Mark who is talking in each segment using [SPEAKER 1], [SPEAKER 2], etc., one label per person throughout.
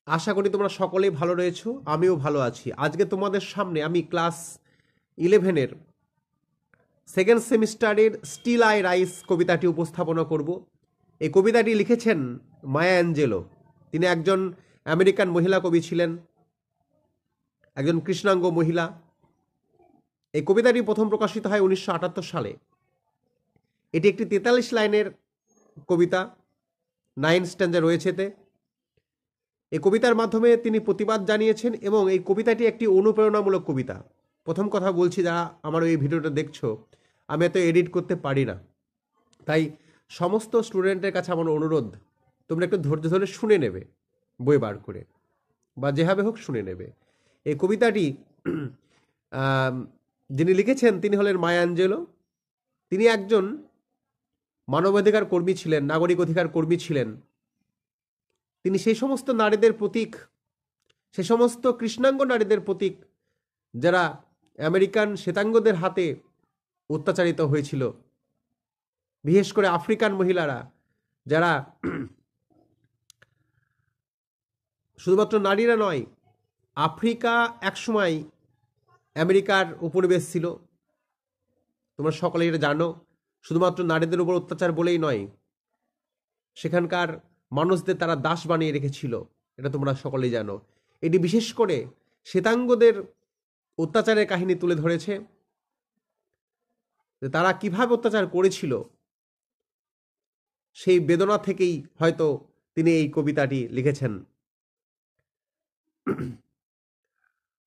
[SPEAKER 1] আশা করি তোমরা সকলেই ভালো রয়েছো, আমিও ভালো আছি। আজকে তোমাদের সামনে আমি ক্লাস 11-এর সেকেন্ড সেমিস্টারের স্টিল আই রাইস কবিতাটি উপস্থাপনা করব। এই কবিতাটি লিখেছেন মায়া অ্যাঞ্জেলো। তিনি একজন আমেরিকান মহিলা কবি ছিলেন, একজন কৃষ্ণাঙ্গ মহিলা। এই কবিতাটি প্রথম প্রকাশিত হয় 1978 সালে। এটি একটি 43 লাইনের কবিতা, 9 স্ট্যাঞ্জা রয়েছে এতে। এই কবিতার মাধ্যমে তিনি প্রতিবাদ জানিয়েছেন এবং এই কবিতাটি একটি অনুপ্রেরণামূলক কবিতা। প্রথম কথা বলছি, যারা আমার এই ভিডিওটা দেখছো, আমি এত এডিট করতে পারি না, তাই সমস্ত স্টুডেন্টের কাছে আমার অনুরোধ, তোমরা একটু ধৈর্য ধরে শুনে নেবে, বই বার করে বা যেভাবে হোক শুনে নেবে। এই কবিতাটি যিনি লিখেছেন তিনি হলেন মায়া অ্যাঞ্জেলো। তিনি একজন মানবাধিকার কর্মী ছিলেন, নাগরিক অধিকার কর্মী ছিলেন। তিনি সেই সমস্ত নারীদের প্রতীক, সে সমস্ত কৃষ্ণাঙ্গ নারীদের প্রতীক যারা আমেরিকান শ্বেতাঙ্গদের হাতে অত্যাচারিত হয়েছিল, বিশেষ করে আফ্রিকান মহিলারা, যারা শুধুমাত্র নারীরা নয়, আফ্রিকা একসময় আমেরিকার উপনিবেশ ছিল। তোমরা সকলেই এটা জানো। শুধুমাত্র নারীদের উপর অত্যাচার বলেই নয়, সেখানকার মানুষদের তারা দাস বানিয়ে রেখেছিল, এটা তোমরা সকলেই জানো। এটি বিশেষ করে শ্বেতাঙ্গদের অত্যাচারের কাহিনী তুলে ধরেছে, যে তারা কিভাবে অত্যাচার করেছিল। সেই বেদনা থেকেই হয়তো তিনি এই কবিতাটি লিখেছেন।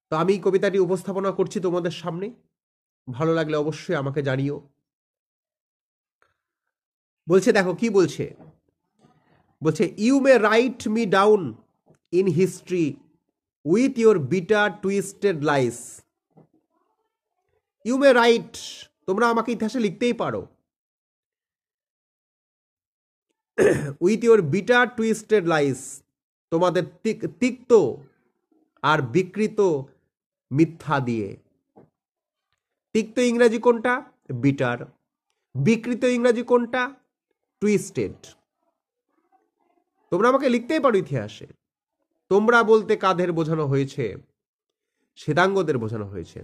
[SPEAKER 1] তো আমি কবিতাটি উপস্থাপনা করছি তোমাদের সামনে। ভালো লাগলে অবশ্যই আমাকে জানিও। বলছে, দেখো কি বলছে। বলছে, you may write me down in history with your bitter twisted lies. You may write, তোমরা আমাকে ইতিহাসে লিখতেই পারো, with your bitter twisted lies, তোমাদের তিক্ত আর বিকৃত মিথ্যা দিয়ে। তিক্ত ইংরাজি কোনটা? বিটার। বিকৃত ইংরাজি কোনটা? টুইস্টেড। তোমরা আমাকে লিখতেই পারো ইতিহাসে। তোমরা বলতে কাদের বোঝানো হয়েছে? শ্বেতাঙ্গদের বোঝানো হয়েছে।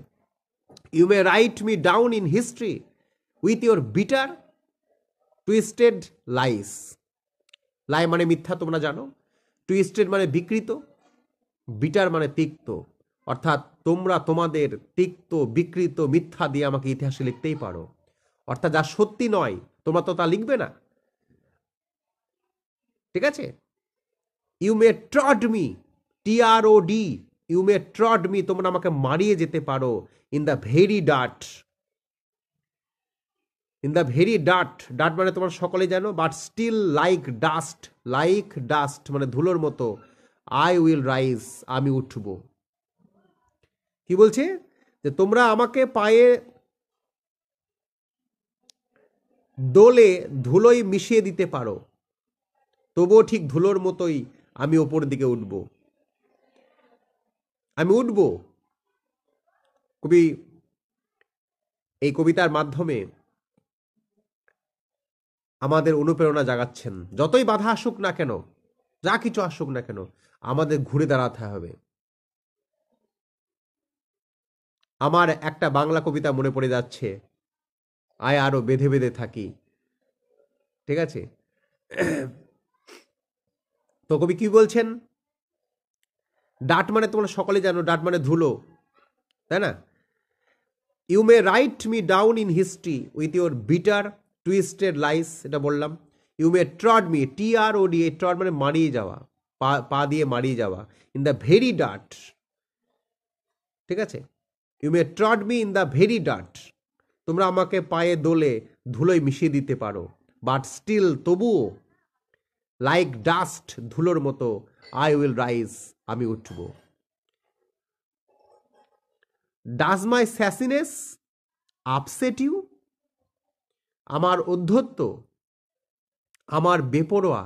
[SPEAKER 1] You may write me down in history with your bitter twisted lies. Lie মানে মিথ্যা, তোমরা জানো। টুইস্টেড মানে বিকৃত, বিটার মানে তিক্ত। অর্থাৎ তোমরা তোমাদের তিক্ত বিকৃত মিথ্যা দিয়ে আমাকে ইতিহাসে লিখতেই পারো। অর্থাৎ যা সত্যি নয় তোমরা তো তা লিখবে না, ঠিক আছে? You may trod me, TROD, you may trod me, তোমরা আমাকে মারিয়ে যেতে পারো। ইন দ্য ভেরি ডাট, ইন দ্য ভেরি ডাট, ডাট মানে তোমরা সকলে জানো। But still like dust, like dust মানে ধুলোর মতো। আই উইল রাইজ, আমি উঠব। কি বলছে? যে তোমরা আমাকে পায়ে দোলে ধুলোই মিশিয়ে দিতে পারো, তবুও ঠিক ধুলোর মতোই আমি ওপর দিকে উঠব, আমি উঠব। কবি এই কবিতার মাধ্যমে আমাদের অনুপ্রেরণা জাগাচ্ছেন। যতই বাধা আসুক না কেন, যা কিছু আসুক না কেন, আমাদের ঘুরে দাঁড়াতে হবে। আমার একটা বাংলা কবিতা মনে পড়ে যাচ্ছে, আয় আরো বেঁধে বেঁধে থাকি, ঠিক আছে? তো কবি কি বলছেন? ডাট মানে তোমরা সকলে জানো, ডাট মানে ধুলো, তাই না? You may write me down in history with your bitter twisted lies, এটা বললাম। You may trod me, TROD, trod মানে মারিয়ে যাওয়া, পা দিয়ে মারিয়ে যাওয়া। ইন দ্য ভেরি ডাট, ঠিক আছে? You may trod me in the very ডাট, তোমরা আমাকে পায়ে দোলে ধুলোয় মিশিয়ে দিতে পারো। বাট স্টিল, তবুও, লাইক ডাস্ট, ধুলোর মতো, আই উইল রাইজ, আমি উঠব। Does my sassiness upset you, আমার অধ্যত্ত, আমার বেপরোয়া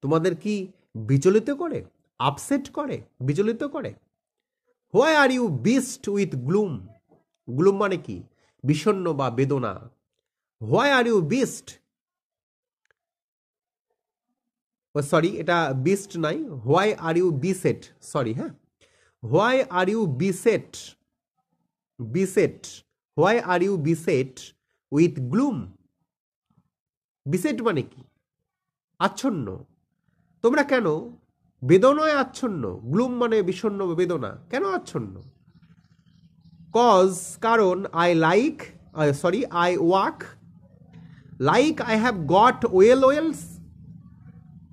[SPEAKER 1] তোমাদের কি বিচলিত করে? আপসেট করে, বিচলিত করে। Why are you beast with gloom, gloom মানে কি? বিষণ্ণ বা বেদনা। Why are you beast, oh sorry, এটা বিস্ট নাই, why are you beset, sorry হ্যাঁ, why are you beset, beset, why are you beset with gloom. Beset মানে কি? আচ্ছন্ন। তোমরা কেন বেদনায় আচ্ছন্ন? গ্লুম মানে বিষণ্ণ, বেদনা, কেন আচ্ছন্ন? কজ, কারণ, I like, sorry, I walk like I have got oil, wells,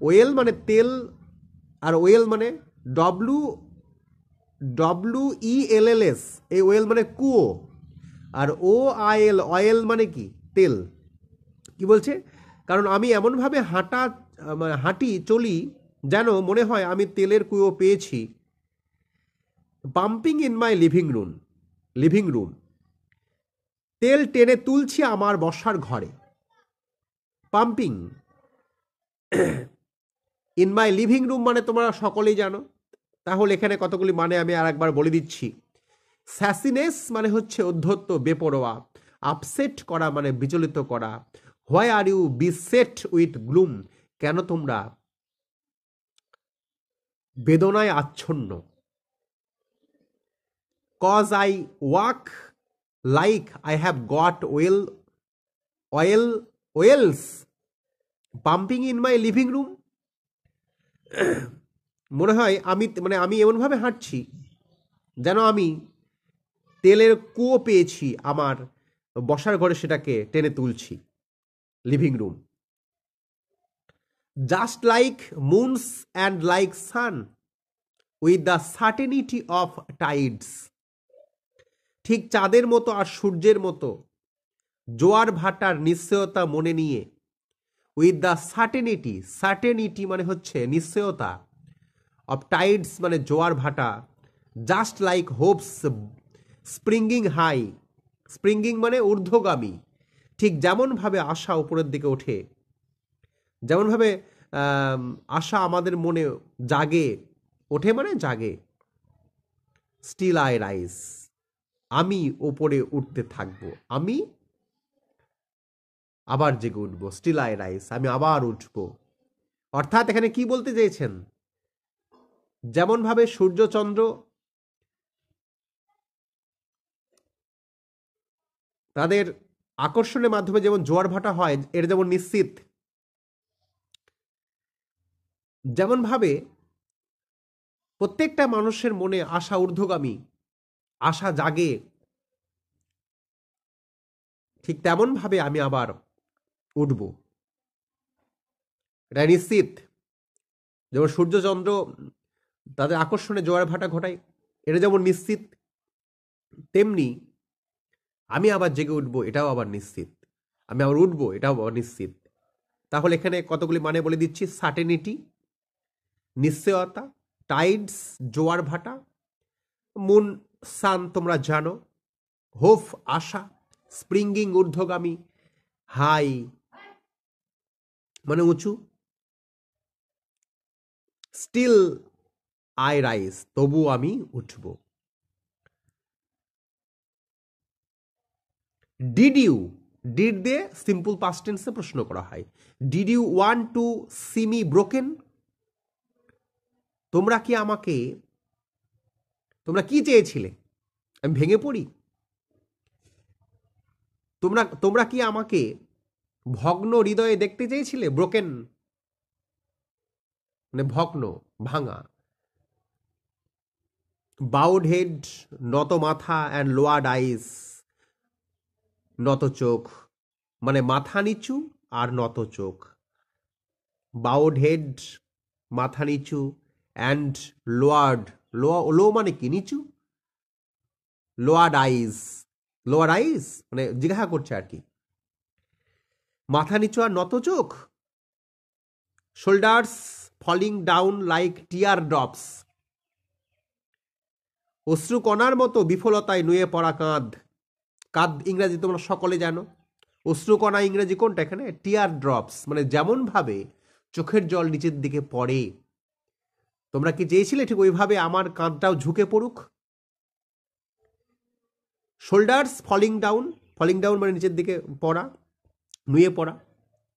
[SPEAKER 1] oil মানে তেল, আর ওয়েল মানে W, W E L L S, এই ওয়েল মানে কুয়ো, আর ও আই এল, অয়েল মানে কি? তেল। কি বলছে? কারণ আমি এমনভাবে হাঁটি, চলি, যেন মনে হয় আমি তেলের কুয়ো পেয়েছি। Pumping in my living room, living room, তেল টেনে তুলছি আমার বসার ঘরে। Pumping in my living room মানে তোমরা সকলেই জানো। তাহলে এখানে কতগুলি মানে আমি আর একবার বলে দিচ্ছি। স্যাসিনেস মানে হচ্ছে অধ্যত্ত, বেপরোয়া। আপসেট করা মানে বিচলিত করা। Why are you beset with gloom, কেন তোমরা বেদনায় আচ্ছন্ন। Cause I walk like I have got oil, oil, wells pumping in my living room. মনে হয় আমি এমনভাবে হাঁটছি যেন আমি তেলের কুয়ো পেয়েছি আমার বসার ঘরে, সেটাকে টেনে তুলছি, living room. Just like moons and like suns with the certainty of tides, ঠিক চাঁদের মতো আর সূর্যের মতো, জোয়ার ভাটার নিশ্চয়তা মনে নিয়ে। উইথ দ্য সার্টেনিটি, সার্টেনিটি মানে হচ্ছে নিশ্চয়তা, অফ টাইডস মানে জোয়ার ভাটা, just like Hopes springing high, springing মানে ঊর্ধ্বগামী, ঠিক যেমনভাবে আশা উপরের দিকে ওঠে, যেমনভাবে আশা আমাদের মনে জাগে, ওঠে মানে জাগে। স্টিল আই রাইজ, আমি ওপরে উঠতে থাকবো, আমি আবার জেগে উঠবো। স্টিল আই রাইজ, আমি আবার উঠবো। অর্থাৎ এখানে কি বলতে চেয়েছেন? যেমনভাবে সূর্যচন্দ্র তাদের আকর্ষণের মাধ্যমে যেমন জোয়ার ভাটা হয়, এর যেমন নিশ্চিত, যেমনভাবে প্রত্যেকটা মানুষের মনে আশা ঊর্ধ্বগামী, আশা জাগে, ঠিক তেমনভাবে আমি আবার উঠব, এটা নিশ্চিত। যেমন সূর্যচন্দ্র তাদের আকর্ষণে জোয়ার ভাটা ঘটায়, এটা যেমন নিশ্চিত, তেমনি আমি আবার জেগে উঠবো, এটাও আবার নিশ্চিত। আমি আবার উঠবো, এটাও আবার নিশ্চিত। তাহলে এখানে কতগুলি মানে বলে দিচ্ছি। সার্টেনিটি নিশ্চয়তা, টাইডস জোয়ার ভাটা, মুন সান তোমরা জানো, হোপ আশা, স্প্রিঙ্গিং ঊর্ধ্বগামী, হাই মানে উঁচু, স্টিল আই রাইজ তবু আমি উঠব। ডিড ইউ, ডিড দিয়ে সিম্পল পাস্ট টেন্সে প্রশ্ন করা হয়। Did you want to see me broken, তোমরা কি আমাকে, তোমরা কি চেয়েছিলে আমি ভেঙে পড়ি? তোমরা কি আমাকে ভগ্ন হৃদয়ে দেখতে চেয়েছিলে? ব্রোকেন মানে ভগ্ন, ভাঙা। বাউড হেড নত মাথা, অ্যান্ড লোয়ার্ড আইস নত চোখ, মানে মাথা নিচু আর নত চোখ। বাউড হেড মাথা নিচু, অ্যান্ড লোয়ার্ড, লো মানে কি? নিচু। লোয়ার্ড আইস, লোয়ার আইস মানে জিজ্ঞাসা করছে আর কি, মাথা নিচু আর নত চোখ। শোল্ডার্স ফলিং ডাউন লাইক টিয়ার ড্রপস, অশ্রুকণার মতো বিফলতায় নুয়ে পড়া কাঁধ। কাঁধ ইংরাজি তোমরা সকলে জানো। অশ্রুকণা ইংরাজি কোনটা এখানে? টিয়ার ড্রপস, মানে যেমনভাবে চোখের জল নিচের দিকে পড়ে। তোমরা কি চেয়েছিলে ঠিক ওইভাবে আমার কাঁধটাও ঝুঁকে পড়ুক? Shoulders falling down, falling down মানে নিচের দিকে পড়া, নুয়ে পড়া।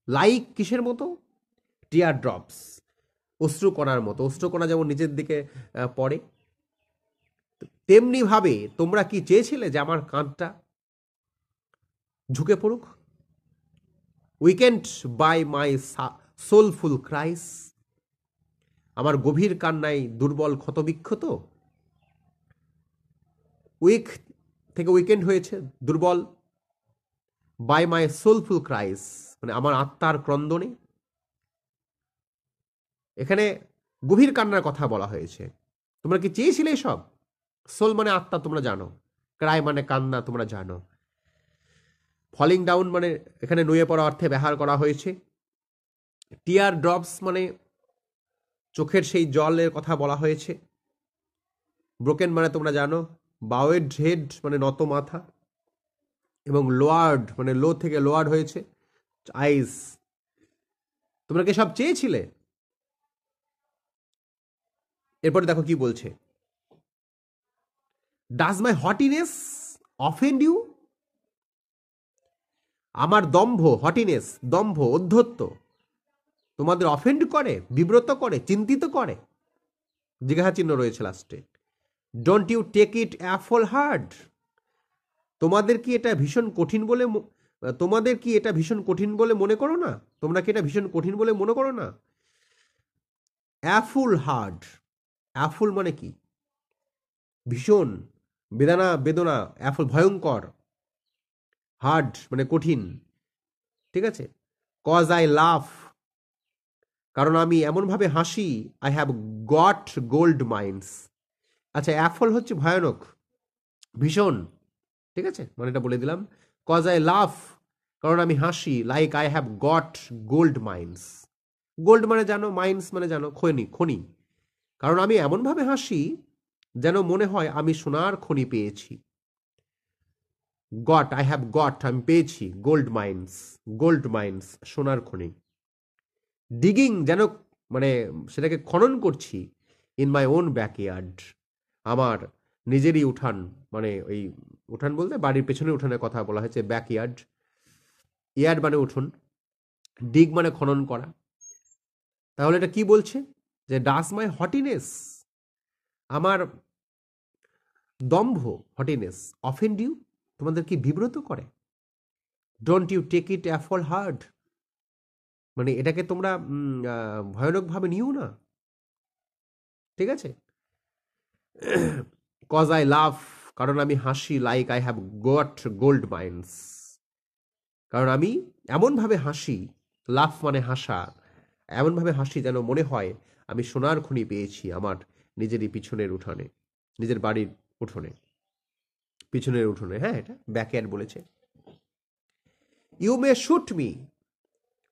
[SPEAKER 1] লাইক কিসের মতো? টিয়ার ড্রপস, অশ্রুকণার মতো, অশ্রুকণা যেমন নিচের দিকে পড়ে, তেমনিভাবে তোমরা কি চেয়েছিলে যে আমার কাঁধটা ঝুঁকে পড়ুক? Weakened by my soulful cries, আমার গভীর কান্নায় দুর্বল ক্ষতবিক্ষত। উইক থেকে উইকেন্ড হয়েছে, দুর্বল। বাই মাই সোলফুল ক্রাইস মানে আমার আত্মার ক্রন্দনে। এখানে গভীর কান্নার কথা বলা হয়েছে। তোমরা কি চেয়েছিলে সব? সোল মানে আত্মা, তোমরা জানো। ক্রাই মানে কান্না, তোমরা জানো। ফলিং ডাউন মানে এখানে নুয়ে পড়া অর্থে ব্যবহার করা হয়েছে। টিয়ার ড্রপস মানে চোখের সেই জলের কথা বলা হয়েছে। ব্রোকেন মানে তোমরা জানো। বাওয়েড হেড মানে নত মাথা, এবং লোয়ার্ড মানে লো থেকে লোয়ার্ড হয়েছে আইস। তোমরা কি সব চেয়েছিলে? এরপরে দেখো কি বলছে, ডাজ মাই হটিনেস অফেন্ড ইউ? আমার দম্ভ, হটিনেস দম্ভ, অধ্যত্ব তোমাদের অফেন্ড করে, বিব্রত করে, চিন্তিত করে? জিজ্ঞাসা চিহ্ন রয়েছে লাস্টে। Don't you take it awful hard? তোমাদের কি এটা ভীষণ কঠিন বলে মনে করো না? তোমরা কি এটা ভীষণ কঠিন বলে মনে করো না? অ্যাফুল হার্ড, অ্যাফুল মানে কি? ভীষণ, বেদনা, অ্যাফুল ভয়ঙ্কর, হার্ড মানে কঠিন, ঠিক আছে? কজ আই লাফ, কারণ আমি এমনভাবে হাসি। I have goat gold mines. আচ্ছা, অ্যাফল হচ্ছে ভয়ানক, ভীষণ, ঠিক আছে, মানে এটা বলে দিলাম। কজ আই লাফ, কারণ আমি হাসি। Like I have goat gold mines. Gold মানে জানো, মাইন্স মানে জানো খনি। কারণ আমি এমনভাবে হাসি যেন মনে হয় আমি সোনার খনি পেয়েছি। গট, আই হ্যাভ গট, আমি পেয়েছি। গোল্ড মাইন্স সোনার খনি। ডিগিং যেন মানে সেটাকে খনন করছি। ইন মাই ওন ব্যাকইয়ার্ড, আমার নিজেরই উঠান, মানে ওই উঠান বলতে বাড়ির পেছনে উঠানের কথা বলা হয়েছে, ব্যাকইয়ার্ড। ইয়ার্ড মানে উঠোন, ডিগ মানে খনন করা। তাহলে এটা কি বলছে? যে ডাস মাই হটিনেস, আমার দম্ভ, হটিনেস, অফেন্ড ইউ, তোমাদের কি বিব্রত করে? Don't you take it awful hard, মানে এটাকে তোমরা ভয়ানকভাবে নিও না, ঠিক আছে? কজ আই লাভ, কারণ আমি হাসি। Like I have goat gold mines, কারণ আমি এমনভাবে হাসি। লাভ মানে হাসা, এমনভাবে হাসি যেন মনে হয় আমি সোনার খনি পেয়েছি আমার নিজেরই পিছনের উঠানে, নিজের বাড়ির উঠোনে, পিছনের উঠোনে। হ্যাঁ, এটা ব্যাকয়ার্ড বলেছে। You may shoot me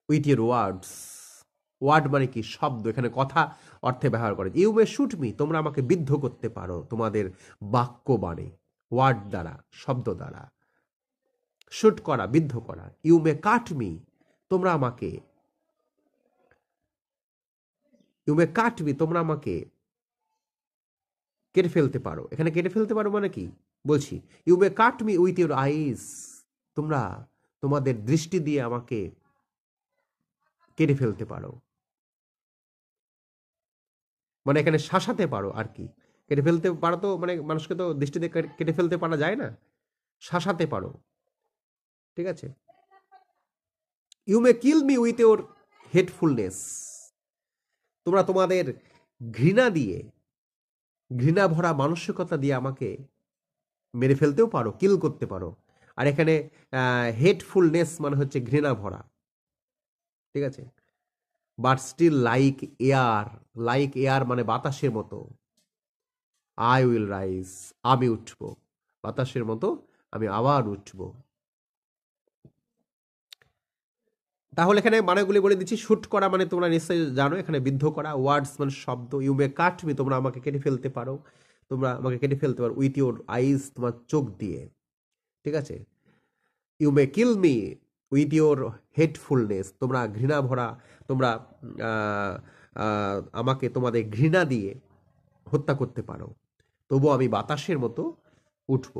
[SPEAKER 1] with your words. Word মানে কি? শব্দ, এখানে কথা অর্থে ব্যবহার করে। ইউ মে শুট মি, তোমরা আমাকে বিদ্ধ করতে পারো তোমাদের বাক্য বাণে, ওয়ার্ড দ্বারা, শব্দ দ্বারা। শুট করা, বিদ্ধ করা। ইউ মে কাট মি, তোমরা আমাকে কেটে ফেলতে পারো। এখানে কেটে ফেলতে পারো মানে কি বলছি? You may cut me with your eyes, তোমরা তোমাদের দৃষ্টি দিয়ে আমাকে কেটে ফেলতে পারো, মানে এখানে শাসাতে পারো আর কি। কেটে ফেলতে পারো তো মানে মানুষকে তো দৃষ্টি দিয়ে কেটে ফেলতে পারা যায় না, শাসাতে পারো, ঠিক আছে? You may kill me with your hatefulness, তোমরা তোমাদের ঘৃণা ভরা মানসিকতা দিয়ে আমাকে মেরে ফেলতেও পারো, কিল করতে পারো। আর এখানে হেটফুলনেস মানে হচ্ছে ঘৃণা ভরা, ঠিক আছে? বাট স্টিল লাইক এয়ার মানে বাতাসের মতো। আই উইল রাইজ, আমি উঠব, বাতাসের মতো আমি আবার উঠব। তাহলে এখানে মানেগুলি বলে দিচ্ছি। শুট করা মানে তোমরা নিশ্চয়ই জানো, এখানে বিদ্ধ করা। ওয়ার্ডস মানে শব্দ। ইউ মে কাট মি, তোমরা আমাকে কেটে ফেলতে পারো, উইথ ইউর আইজ, তোমার চোখ দিয়ে, ঠিক আছে? You may kill me with your hatefulness, তোমরা ঘৃণা ভরা, তোমরা আমাকে তোমাদের ঘৃণা দিয়ে হত্যা করতে পারো, তবু আমি বাতাসের মতো উঠব।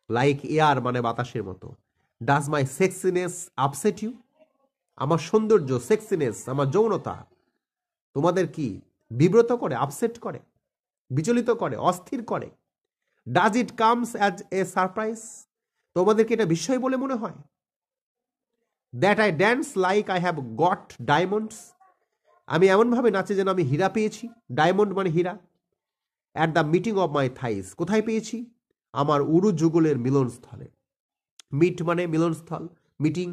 [SPEAKER 1] লাইক এয়ার মানে বাতাসের মতো। ডাজ মাই সেক্সিনেস আপসেট ইউ, আমার সৌন্দর্য, সেক্সিনেস, আমার যৌনতা তোমাদের কি বিব্রত করে, আপসেট করে, বিচলিত করে, অস্থির করে? Does it comes as a surprise? তোমাদের কি এটা বিস্ময় বলে মনে হয়? That I dance like I have got diamonds, আমি এমনভাবে নাচে যেন আমি হীরা পেয়েছি। ডায়মন্ড মানে হীরা। At the meeting of my thighs, কোথায় পেয়েছি? আমার উরু যুগলের মিলনস্থলে। মিট মানে মিলনস্থল, মিটিং।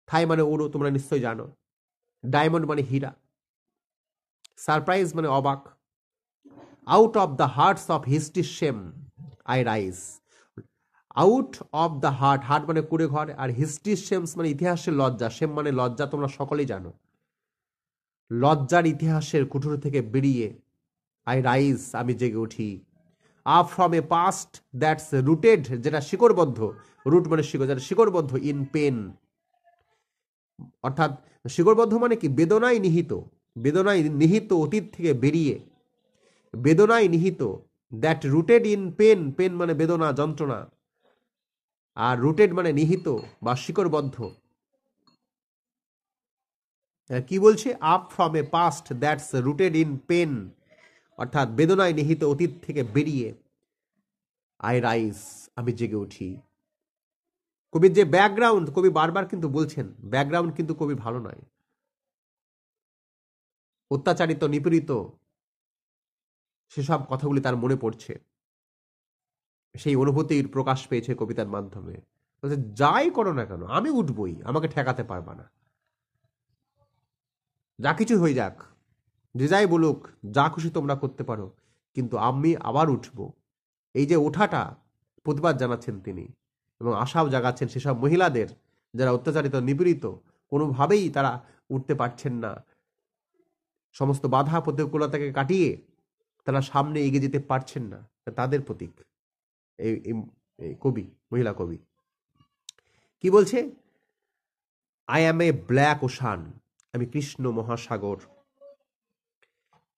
[SPEAKER 1] থাই মানে উরু, তোমরা নিশ্চয় জানো। ডায়মন্ড মানে হীরা। সারপ্রাইজ মানে অবাক। Out of the hertz of history shame I rise, out of the heart, heart মানে কুড়ে ঘর, আর হিস্ট্রি শেমস মানে ইতিহাসের লজ্জা। শেম মানে লজ্জা, তোমরা সকলেই জানো। লজ্জার ইতিহাসের কুঠুর থেকে বেরিয়ে আই রাইজ, আমি জেগে উঠি। Up from a past that's rooted, যেটা শিকড়বদ্ধ, রুট মানে শিকড়, যেটা শিকড়বদ্ধ, ইন পেন, অর্থাৎ শিকড়বদ্ধ মানে কি? বেদনায় নিহিত। বেদনায় নিহিত অতীত থেকে বেরিয়ে, বেদনায় নিহিত, that rooted in pain, pain মানে বেদনা, যন্ত্রণা, আর রুটেড মানে নিহিত বা শিকড়বদ্ধ। কি বলছে? Up from a past that's rooted in pain, অর্থাৎ বেদনায় নিহিত অতীত থেকে বেরিয়ে আই রাইজ, আমি জেগে উঠি। কবির যে ব্যাকগ্রাউন্ড, কবি বারবার কিন্তু বলছেন ব্যাকগ্রাউন্ড কিন্তু কবি ভালো নয়। অত্যাচারিত, নিপীড়িত, সেসব কথাগুলি তার মনে পড়ছে। সেই অনুভূতির প্রকাশ পেয়েছে কবিতার মাধ্যমে। বলছে যাই করো না কেন আমি উঠবই, আমাকে ঠেকাতে পারবা না। যা কিছু হয়ে যাক, যে যাই বলুক, যা খুশি তোমরা করতে পারো, কিন্তু আমি আবার উঠব। এই যে ওঠাটা প্রতিবাদ জানাচ্ছেন তিনি, এবং আশাও জাগাচ্ছেন সেসব মহিলাদের যারা অত্যাচারিত, নিপীড়িত, কোনোভাবেই তারা উঠতে পারছেন না। সমস্ত বাধা প্রতিকূলতাকে কাটিয়ে তারা সামনে এগিয়ে যেতে পারছেন না, তাদের প্রতীক এই কবি, মহিলা কবি। কি বলছে? I am A black ocean, আমি কৃষ্ণ মহাসাগর।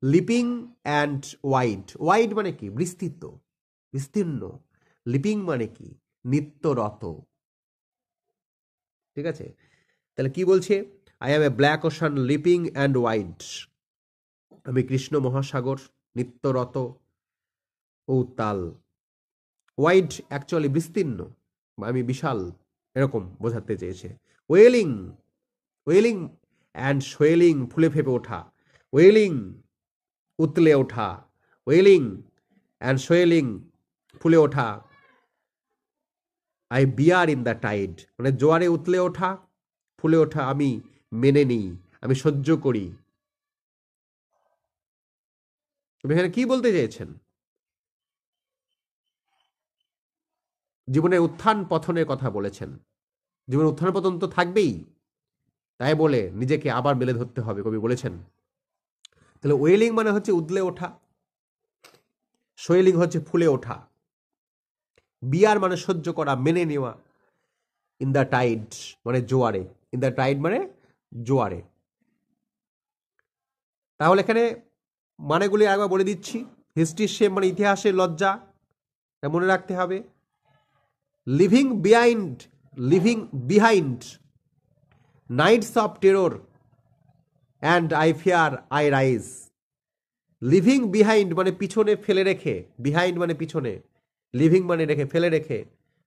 [SPEAKER 1] লিপিং অ্যান্ড ওয়াইড, ওয়াইড মানে কি? বিস্তৃত, বিস্তীর্ণ। লিপিং মানে কি? নিত্যরত। ঠিক আছে, তাহলে কি বলছে? I am A black ocean leaping and wide, আমি কৃষ্ণ মহাসাগর, নিত্যরত ও উত্তাল। ওয়াইড অ্যাকচুয়ালি বিস্তীর্ণ, আমি বিশাল, এরকম বোঝাতে চেয়েছে। ওয়েলিং, ওয়েলিং অ্যান্ড সোয়েলিং, ফুলে ফেপে ওঠা। ওয়েলিং উতলে ওঠা, ওয়েলিং অ্যান্ড সোয়েলিং, ফুলে ওঠা। I bear in the tide, মানে জোয়ারে উতলে ওঠা, ফুলে ওঠা আমি মেনে নিই, আমি সহ্য করি। এখানে কি বলতে চেয়েছেন? জীবনের উত্থান পতনের কথা বলেছেন। জীবনের উত্থান পতন তো থাকবেই, তাই বলে নিজেকে আবার মেলে ধরতে হবে, কবি বলেছেন। তাহলে ওয়েলিং মানে হচ্ছে উদলে ওঠা, সোয়েলিং হচ্ছে ফুলে ওঠা, বিয়ার মানে সহ্য করা, মেনে নেওয়া, ইন দ্য টাইড মানে জোয়ারে, ইন দ্য টাইড মানে জোয়ারে। তাহলে এখানে মানেগুলি একবার বলে দিচ্ছি। হিস্ট্রি শেম মানে ইতিহাসের লজ্জা, মনে রাখতে হবে। Leaving behind, leaving behind nights of terror and I fear I rise. Leaving behind মানে পিছনে ফেলে রেখে, বিহাইন্ড মানে পিছনে, লিভিং মানে রেখে, ফেলে রেখে।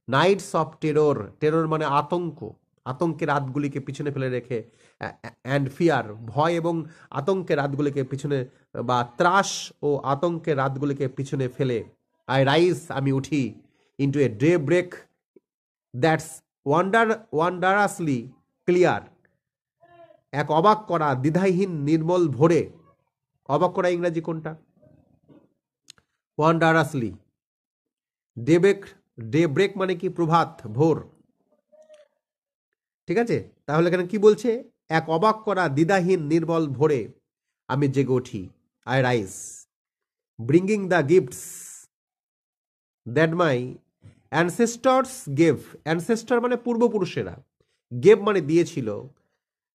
[SPEAKER 1] নাইটস অফ টেরর, টেরর মানে আতঙ্ক, আতঙ্কের রাতগুলিকে পিছনে ফেলে রেখে। অ্যান্ড ফিয়ার, ভয় এবং আতঙ্কের রাতগুলিকে পিছনে, বা ত্রাস ও আতঙ্কের রাতগুলিকে পিছনে ফেলে আই রাইজ, আমি উঠি। Into a daybreak that's wondrously clear, এক অবাক করা দ্বিধাহীন নির্মল ভোরে। অবাক করা ইংরাজি কোনটা? ওয়ান্ডারাসলি। ডে ব্রেক, ডে ব্রেক মানে কি? প্রভাত, ভোর। ঠিক আছে, তাহলে এখানে কি বলছে? এক অবাক করা দ্বিধাহীন নির্মল ভোরে আমি জেগে উঠি, I rise, bringing the gifts that my ancestors gave. Ancestor মানে পূর্বপুরুষেরা, গেভ মানে দিয়েছিল,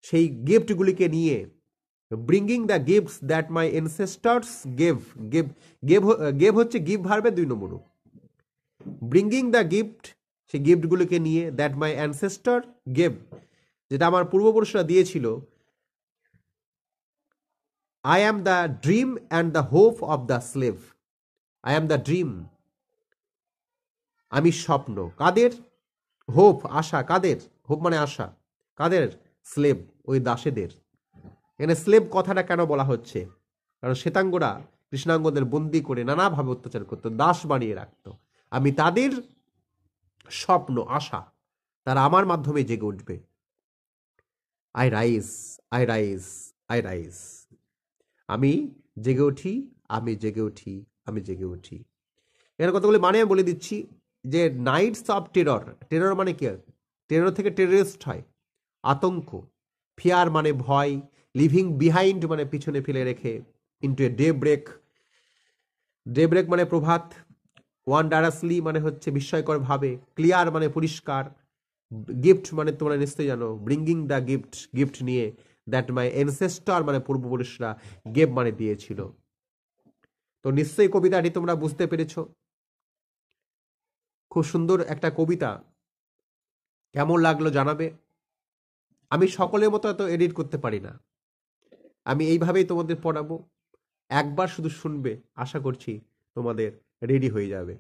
[SPEAKER 1] সেই গিফটগুলিকে নিয়ে। Bringing the gifts that my ancestors gave, gave, gave হচ্ছে গিভ ভার্বের 2 নম্বর রূপ। ব্রিঙ্গিং দ্য গিফট, সেই গিফটগুলিকে নিয়ে, দ্যাট মাই অ্যানসেস্টর গেভ, যেটা আমার পূর্বপুরুষরা দিয়েছিল। I am the dream and the hope of the slave. I am the dream, আমি স্বপ্ন। কাদের? হোপ, আশা। কাদের? হোপ মানে আশা। কাদের? স্লেভ, ওই দাসেদের। এখানে স্লেভ কথাটা কেন বলা হচ্ছে? কারণ শ্বেতাঙ্গরা কৃষ্ণাঙ্গদের বন্দি করে নানাভাবে অত্যাচার করতো, দাস বানিয়ে রাখতো। আমি তাদের স্বপ্ন, আশা, তারা আমার মাধ্যমে জেগে উঠবে। I rise, I rise, I rise. আমি জেগে উঠি, আমি জেগে উঠি, আমি জেগে উঠি। এর কতগুলি মানে আমি বলে দিচ্ছি যে নাইটস অফ টেরর, টেরর মানে কি? টেরর থেকে টেররিস্ট হয়, আতঙ্ক। ফিয়ার মানে ভয়, লিভিং বিহাইন্ড মানে পিছনে ফেলে রেখে, into a daybreak, daybreak মানে প্রভাত, ওয়ান্ডারাসলি মানে হচ্ছে বিস্ময়কর ভাবে, ক্লিয়ার মানে পরিষ্কার, গিফট মানে তোমরা নিশ্চয়ই জানো, ব্রিঙ্গিং দ্য গিফট, গিফট নিয়ে, দ্যাট মাই এনসেস্টর মানে পূর্বপুরুষরা গেভ মানে দিয়েছিল। তো নিশ্চয়ই কবিতাটি তোমরা বুঝতে পেরেছো। খুব সুন্দর একটা কবিতা, কেমন লাগলো জানাবে। আমি সকলের মতো এত এডিট করতে পারি না, আমি এইভাবেই তোমাদের পড়াবো। একবার শুধু শুনবে, আশা করছি তোমাদের রেডি হয়ে যাবে।